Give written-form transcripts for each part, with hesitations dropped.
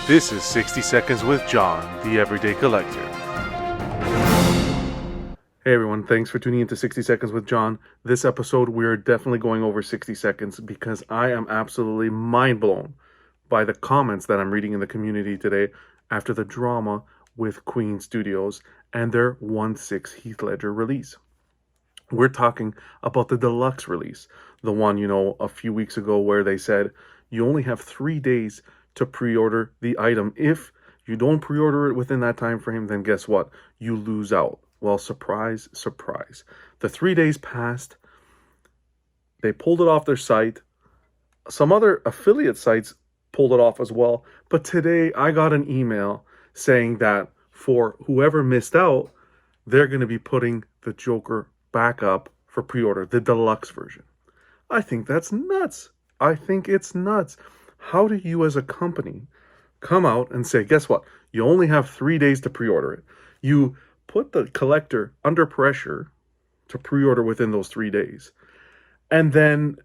This is 60 Seconds with John, the Everyday Collector. Hey everyone, thanks for tuning into 60 Seconds with John. This episode, we're definitely going over 60 seconds because I am absolutely mind blown by the comments that I'm reading in the community today after the drama with Queen Studios and their 1/6 Heath Ledger release. We're talking about the deluxe release, the one, a few weeks ago where they said you only have 3 days to pre-order the item. If you don't pre-order it within that time frame, then guess what? You lose out. Well, surprise, surprise. The 3 days passed. They pulled it off their site. Some other affiliate sites pulled it off as well. But today I got an email saying that for whoever missed out, they're going to be putting the Joker back up for pre-order, the deluxe version. I think that's nuts. I think it's nuts. How do you as a company come out and say, guess what? You only have 3 days to pre-order it. You put the collector under pressure to pre-order within those 3 days. And then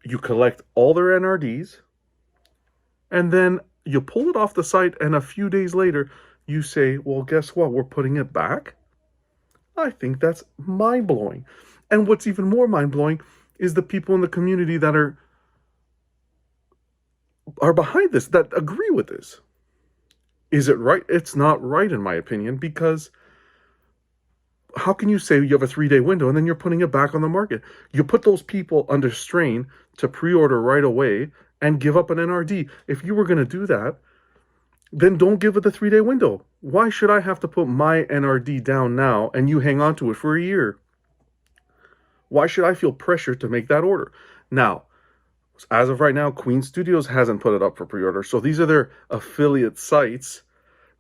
you collect all their NRDs. And then you pull it off the site. And a few days later, you say, well, guess what? We're putting it back. I think that's mind-blowing. And what's even more mind-blowing is the people in the community that are behind this, that agree with this. Is it right? It's not right, in my opinion, because how can you say you have a 3-day window and then you're putting it back on the market? You put those people under strain to pre-order right away and give up an NRD. If you were going to do that, then don't give it the 3-day window. Why should I have to put my NRD down now and you hang on to it for a year? Why should I feel pressure to make that order? Now, as of right now, Queen Studios hasn't put it up for pre-order. So these are their affiliate sites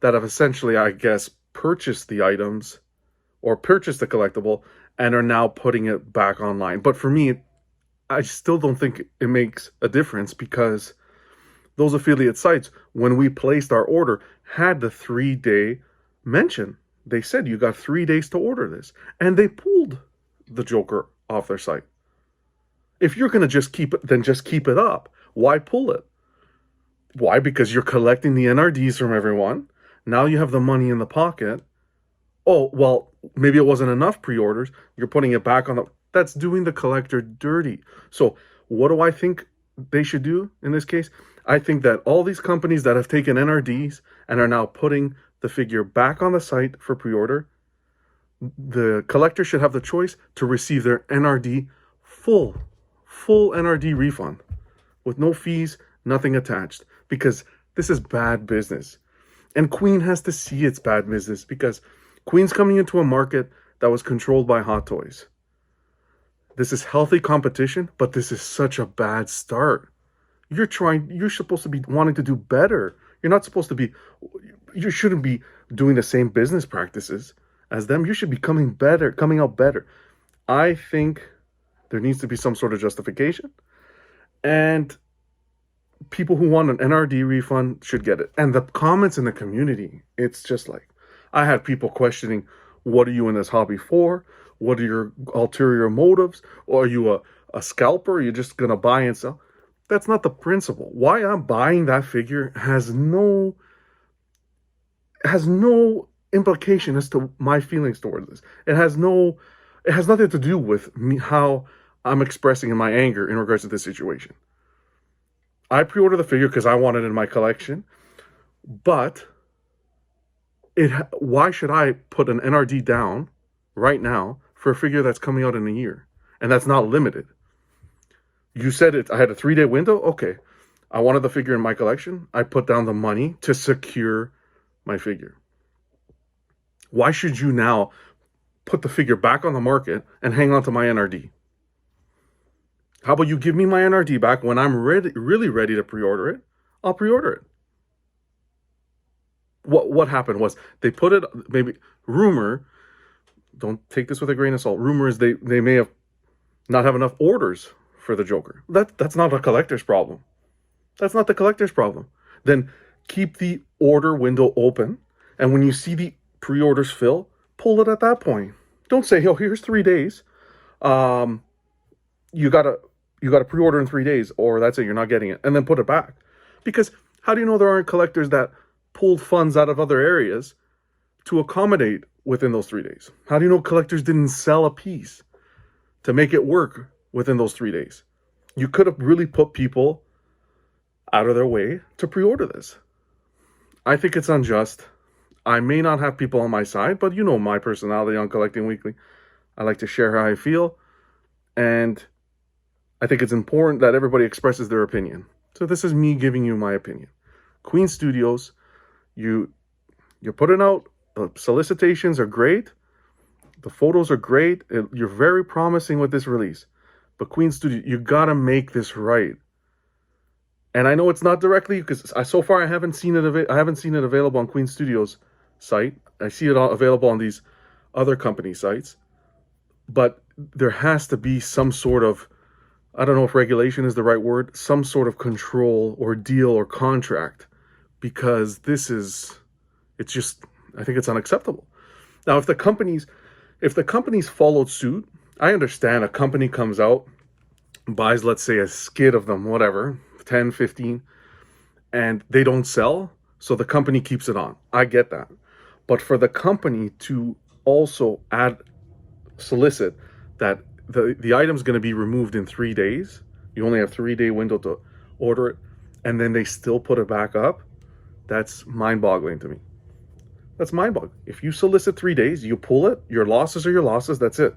that have essentially, I guess, purchased the items or purchased the collectible and are now putting it back online. But for me, I still don't think it makes a difference because those affiliate sites, when we placed our order, had the 3-day mention. They said you got 3 days to order this. And they pulled the Joker off their site. If you're going to just keep it, then just keep it up. Why pull it? Why? Because you're collecting the NRDs from everyone. Now you have the money in the pocket. Oh, well, maybe it wasn't enough pre-orders. You're putting it back on the... That's doing the collector dirty. So what do I think they should do in this case? I think that all these companies that have taken NRDs and are now putting the figure back on the site for pre-order, the collector should have the choice to receive their NRD full NRD refund with no fees, nothing attached, because this is bad business. And Queen has to see it's bad business because Queen's coming into a market that was controlled by Hot Toys. This is healthy competition, but this is such a bad start. You're supposed to be wanting to do better. You shouldn't be doing the same business practices as them. You should be coming out better. I think there needs to be some sort of justification. And people who want an NRD refund should get it. And the comments in the community, it's just like, I had people questioning, what are you in this hobby for? What are your ulterior motives? Or are you a scalper? Are you just going to buy and sell? That's not the principle. Why I'm buying that figure has no implication as to my feelings towards this. It has nothing to do with me, how I'm expressing my anger in regards to this situation. I pre-ordered the figure because I want it in my collection, but why should I put an NRD down right now for a figure that's coming out in a year and that's not limited? You said I had a 3-day window. Okay, I wanted the figure in my collection. I put down the money to secure my figure. Why should you now put the figure back on the market and hang on to my NRD? How about you give me my NRD back when I'm really ready to pre-order it? I'll pre-order it. What happened was they put it, maybe rumor, don't take this with a grain of salt. Rumor is they may have not have enough orders for the Joker. That's not a collector's problem. That's not the collector's problem. Then keep the order window open, and when you see the pre-orders fill, pull it at that point. Don't say, oh, here's 3 days. You gotta pre-order in 3 days, or that's it, you're not getting it, and then put it back. Because how do you know there aren't collectors that pulled funds out of other areas to accommodate within those 3 days? How do you know collectors didn't sell a piece to make it work within those 3 days? You could have really put people out of their way to pre-order this. I think it's unjust. I may not have people on my side, but you know my personality on Collecting Weekly. I like to share how I feel, and I think it's important that everybody expresses their opinion. So this is me giving you my opinion. Queen Studios, you're putting out, the solicitations are great, the photos are great, you're very promising with this release. But Queen Studio, you gotta make this right. And I know it's not directly, because so far I haven't seen it available on Queen Studios site. I see it all available on these other company sites. But there has to be some sort of, I don't know if regulation is the right word, some sort of control or deal or contract, because it's just, I think it's unacceptable. Now, if the companies followed suit, I understand a company comes out, buys, let's say, a skid of them, whatever, 10, 15, and they don't sell, so the company keeps it on. I get that. But for the company to also solicit that the item's going to be removed in 3 days, you only have 3-day window to order it, and then they still put it back up, that's mind-boggling to me. That's mind-boggling. If you solicit 3 days, you pull it, your losses are your losses, that's it.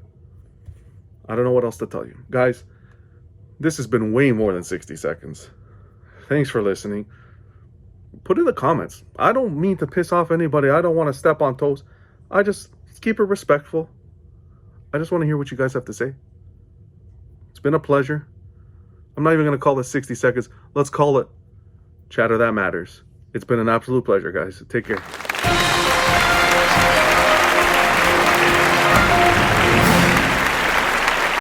I don't know what else to tell you. Guys, this has been way more than 60 seconds. Thanks for listening. Put in the comments. I don't mean to piss off anybody. I don't want to step on toes. I just keep it respectful. I just want to hear what you guys have to say. It's been a pleasure. I'm not even going to call this 60 seconds. Let's call it Chatter That Matters. It's been an absolute pleasure, guys. Take care.